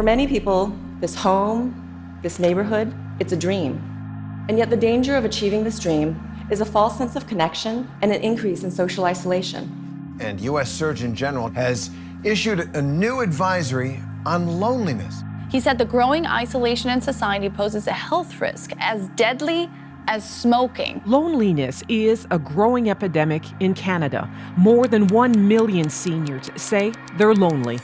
For many people, this home, this neighborhood, it's a dream. And yet the danger of achieving this dream is a false sense of connection and an increase in social isolation. And U.S. Surgeon General has issued a new advisory on loneliness. He said the growing isolation in society poses a health risk as deadly as smoking. Loneliness is a growing epidemic in Canada. More than 1 million seniors say they're lonely.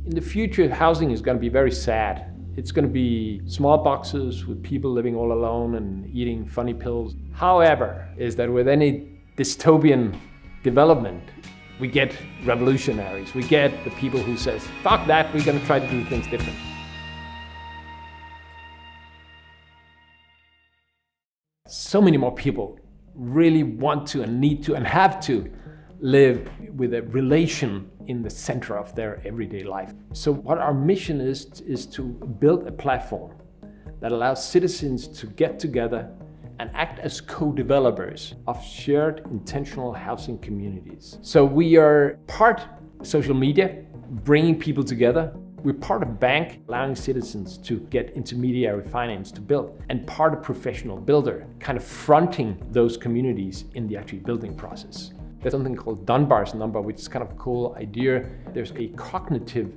In the future, housing is going to be very sad. It's going to be small boxes with people living all alone and eating funny pills. However, is that with any dystopian development, we get revolutionaries. We get the people who says, fuck that, we're going to try to do things different. So many more people really want to and need to and have to live with a relation in the center of their everyday life. So what our mission is to build a platform that allows citizens to get together and act as co-developers of shared intentional housing communities. So we are part social media, bringing people together. We're part of bank, allowing citizens to get intermediary finance to build, and part of professional builder, kind of fronting those communities in the actual building process. There's something called Dunbar's number, which is kind of a cool idea. There's a cognitive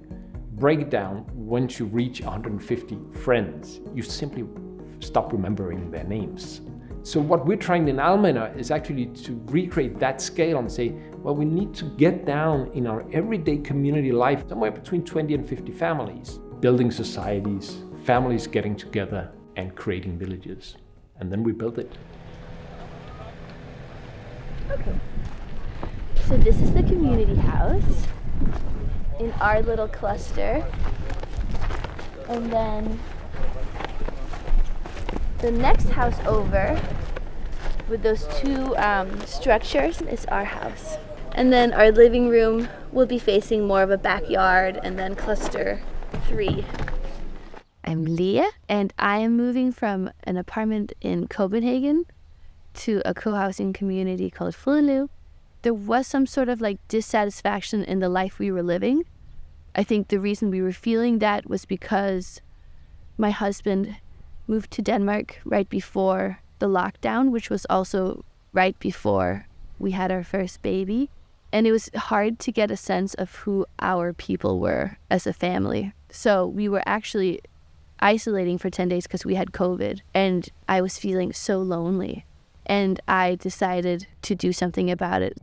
breakdown once you reach 150 friends. You simply stop remembering their names. So what we're trying in Almenr is actually to recreate that scale and say, well, we need to get down in our everyday community life, somewhere between 20 and 50 families, building societies, families getting together and creating villages. And then we built it. Okay. So this is the community house in our little cluster. And then the next house over with those two structures is our house. And then our living room will be facing more of a backyard, and then cluster 3. I'm Leah, and I am moving from an apartment in Copenhagen to a co-housing community called Flylu. There was some sort of like dissatisfaction in the life we were living. I think the reason we were feeling that was because my husband moved to Denmark right before the lockdown, which was also right before we had our first baby. And it was hard to get a sense of who our people were as a family. So we were actually isolating for 10 days because we had COVID, and I was feeling so lonely. And I decided to do something about it.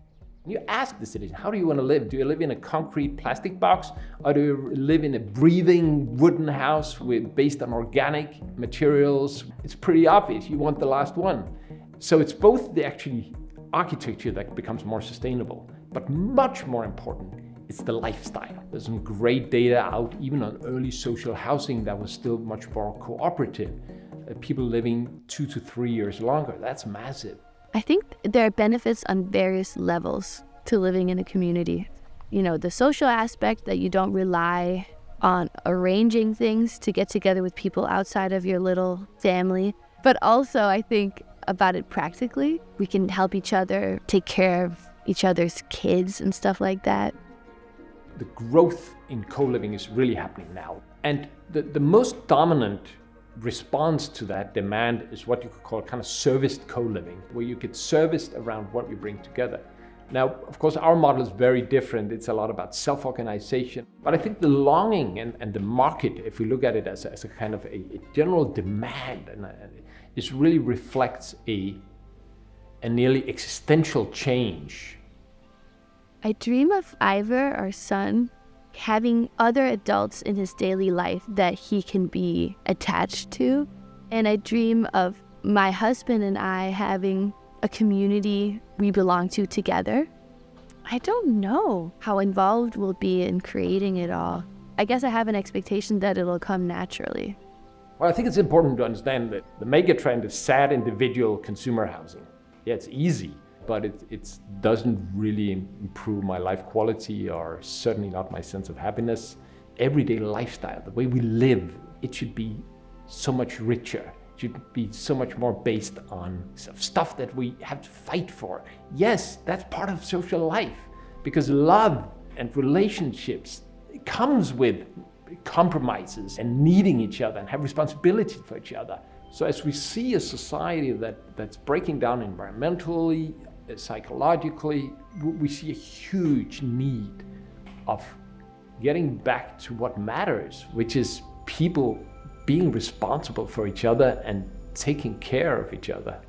You ask the citizen, how do you want to live? Do you live in a concrete plastic box, or do you live in a breathing wooden house based on organic materials? It's pretty obvious, you want the last one. So it's both the actually architecture that becomes more sustainable, but much more important, it's the lifestyle. There's some great data out, even on early social housing that was still much more cooperative. People living 2 to 3 years longer, that's massive. I think there are benefits on various levels to living in a community. You know, the social aspect that you don't rely on arranging things to get together with people outside of your little family. But also, I think about it practically. We can help each other take care of each other's kids and stuff like that. The growth in co-living is really happening now. And the most dominant response to that demand is what you could call kind of serviced co-living, where you get serviced around what you bring together. Now, of course, our model is very different. It's a lot about self-organization. But I think the longing and the market, if we look at it as a kind of a general demand, it really reflects a nearly existential change. I dream of Ivor, our son, having other adults in his daily life that he can be attached to. And I dream of my husband and I having a community we belong to together. I don't know how involved we'll be in creating it all. I guess I have an expectation that it'll come naturally. Well, I think it's important to understand that the mega trend is sad individual consumer housing. Yeah, it's easy, but it doesn't really improve my life quality, or certainly not my sense of happiness. Everyday lifestyle, the way we live, it should be so much richer. It should be so much more based on stuff that we have to fight for. Yes, that's part of social life, because love and relationships, it comes with compromises and needing each other and have responsibility for each other. So as we see a society that's breaking down environmentally, psychologically, we see a huge need of getting back to what matters, which is people being responsible for each other and taking care of each other.